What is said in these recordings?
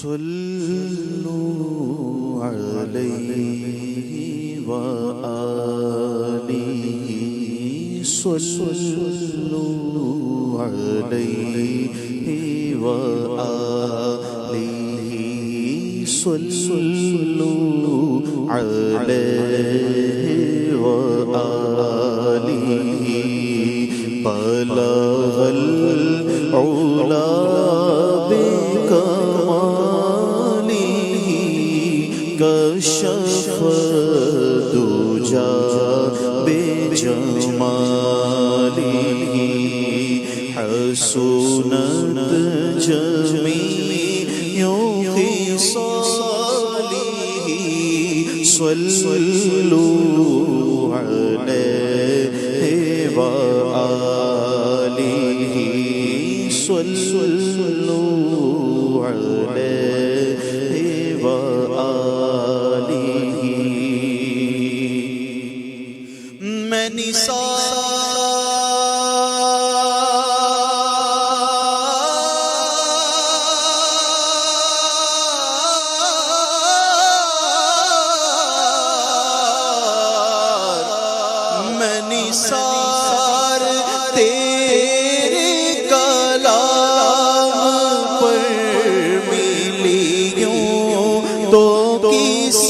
صلوا عليه وآله صلوا عليه وآله صلوا عليه وآله بلغ العلا بكماله كشف الدجى بجماله حسنت جميع خصاله صلوا عليه وآله صلوا عليه وآله میں نثار تیرے کلام پر ملی ہوں تو کس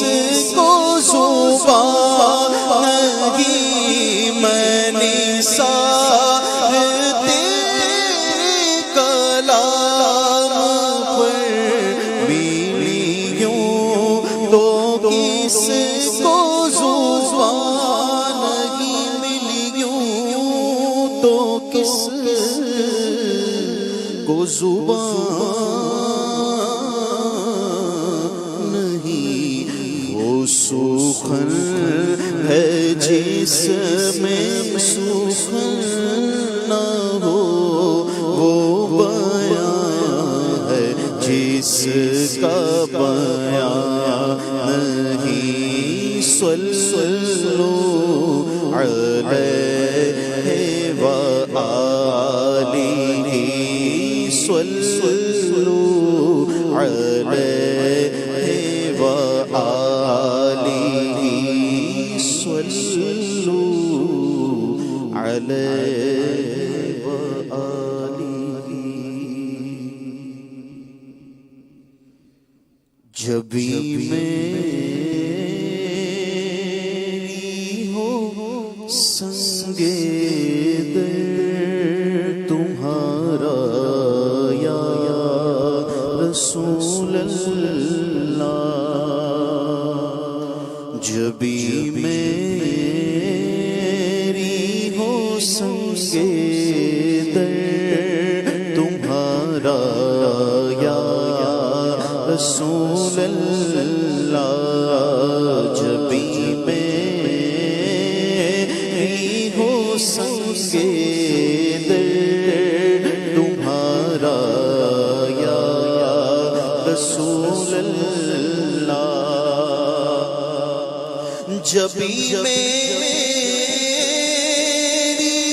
کو زبان نہیں میں نثار تیرے کلام پر ملی ہوں تو کس کو زبان تو کس کو زبان نہیں وہ سخن ہے جس میں سخن نہ ہو وہ بیان ہے جس کا بیان نہیں صلوا علیہ وآلہ صلوا علیہ وآلہ صلوا علیہ وآلہ جبھی میری ہو سنگے تمہارا یا رسول اللہ جبھی میری ہو سنگے در تمہارا یا رسول اللہ جبھی میری ہو سنگے رسول اللہ جبھی میری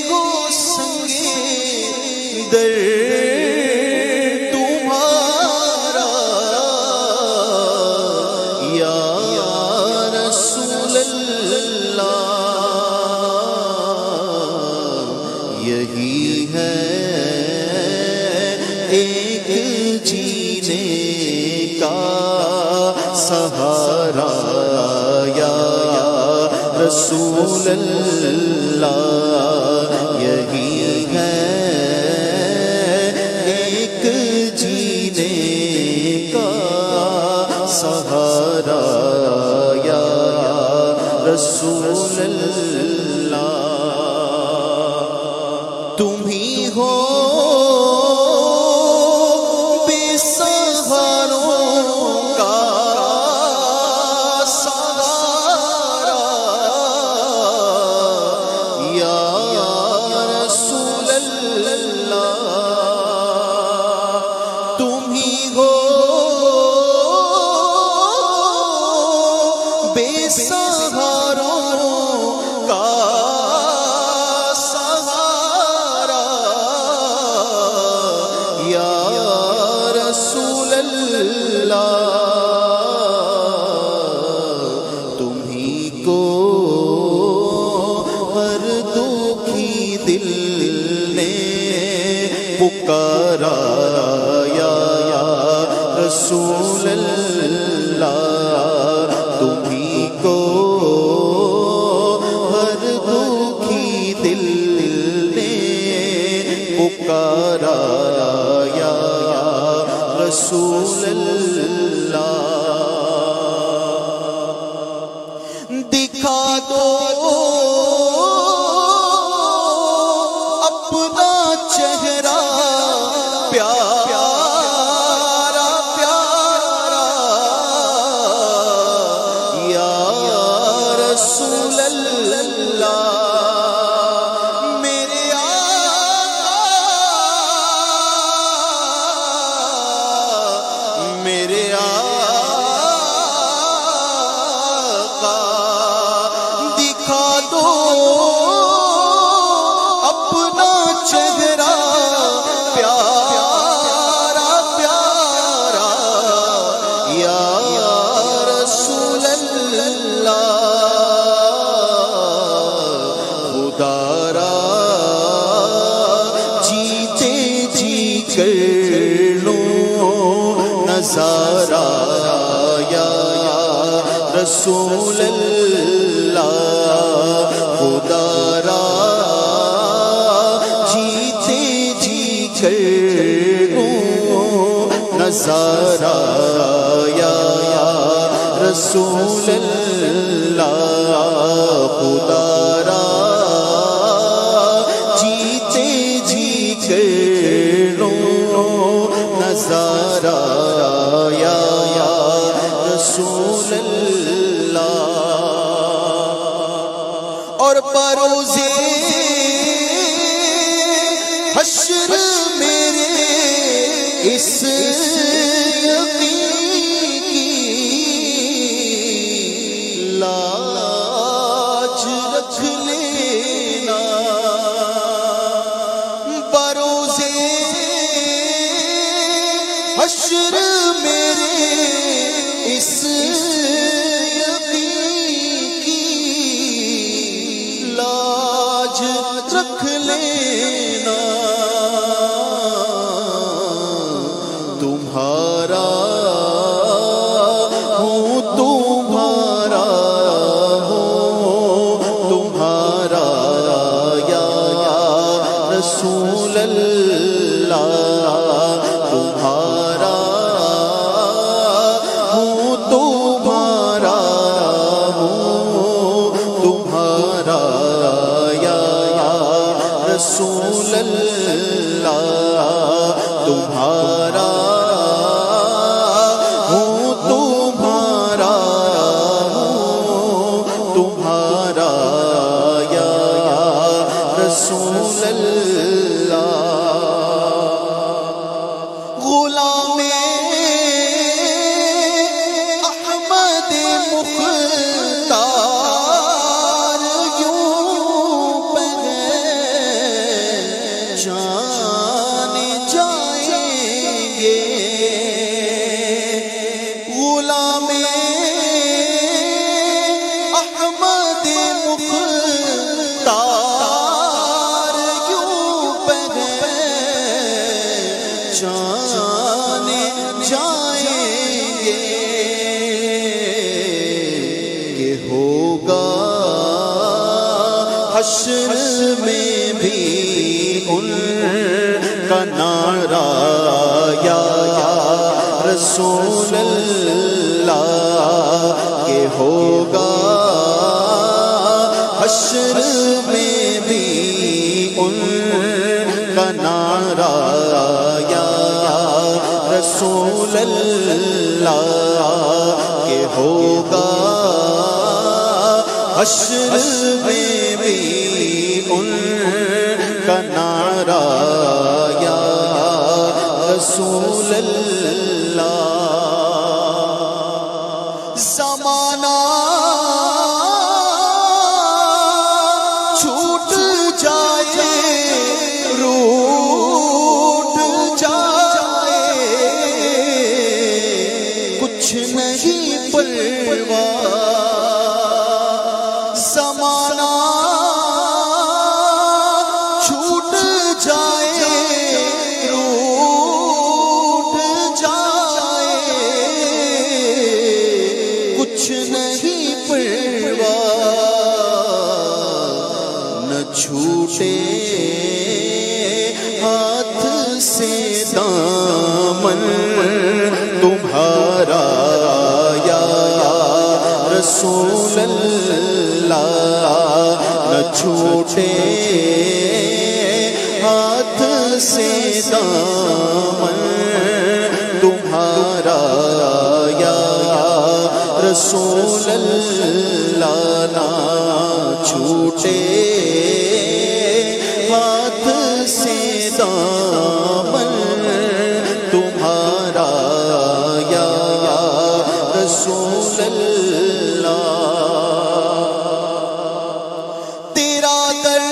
ہو سنگے در تمہارا یا رسول اللہ یہی ہے ایک جینے کا سہارا یا رسول اللہ یہی ہے ایک جینے کا سہارا یا رسول اللہ تم ہی ہو تم ہی ہو بے سہاروں تمہیں کو ہر دکھی دل نے پکارا یا رسول اللہ، تمہیں کو ہر دکھی دل نے پکارا یا رسول اللہ، دکھا دو اپنا چہرہ پیارا پیارا یا رسول اللہ، میرے آقا میرے آقا، دکھا دو اپنا چہرہ پیارا پیارا یا رسول اللہ، خدا را جیتے جی کر لوں نظارہ یا رسول اللہ، خدا را جیتے جی کر لوں نظارہ یا رسول اللہ، خدا را جیتے جی کر لوں نظارہ یا رسول اللہ، اور بروزے حشر میرے اس یقین کی لاج رکھ لینا، بروزے حشر میرے اس یقین کی لاج رکھ لینا، تمہارا ہوں تمہارا ہوں تمہارا یا رسول اللہ، تمہارا ہوں تمہارا ہوں تمہارا یا رسول اللہ، تمہارا ہوں تمہارا ہوں تمہارا یا رسول اللہ، غلام احمد مختار یوں پہچان جائیں گے، غلام احمد مختار یوں پہچان جائیں گے، کہ ہوگا حشر میں بھی ان کا نعرہ یا رسول اللہ، کہ ہوگا حشر میں بھی ان کا نعرہ یا رسول اللہ، کہ ہوگا حشر میں بھی ان کا نعرہ یا رسول اللہ، زمانہ چھوٹ جائے روٹ جائے کچھ نہیں پرواہ زمانہ چھوٹ جائے روٹ جائے کچھ نہیں پرواہ نہ چھوٹے ہاتھ سے دامن تمہارا یا رسول اللہ نہ چھوٹے ہاتھ سے دامن تمہارا یا رسول اللہ نہ چھوٹے ہاتھ سے دامن تمہارا یا رسول اللہ تیرا در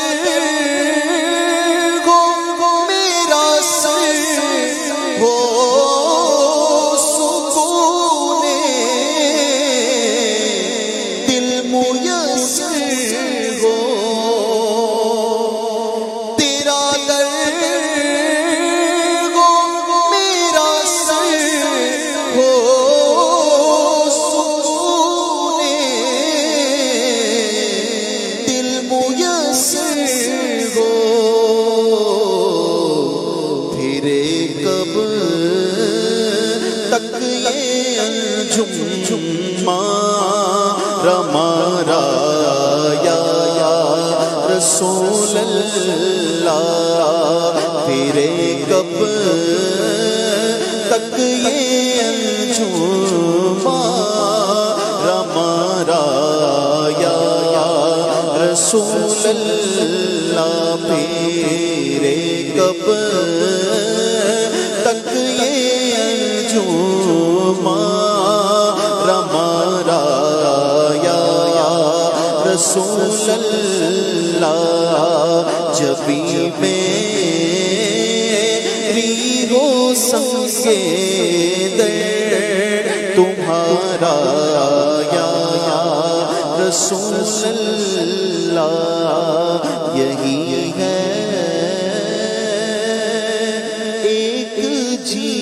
ہو میرا سر ہو سکون دل میسر ہو تیرا در ہو میرا سر ہو سکون دل میسر ہو پھرے کب تک یہ انجم مارا یا رسول اللہ پھرے کب تک یہ انجم مارا یا رسول اللہ پھرے کب تک یہ انجم مارا یا رسول اللہ جبھی میری ہو سنگے در تمہارا یا رسول اللہ یہی ہے ایک جی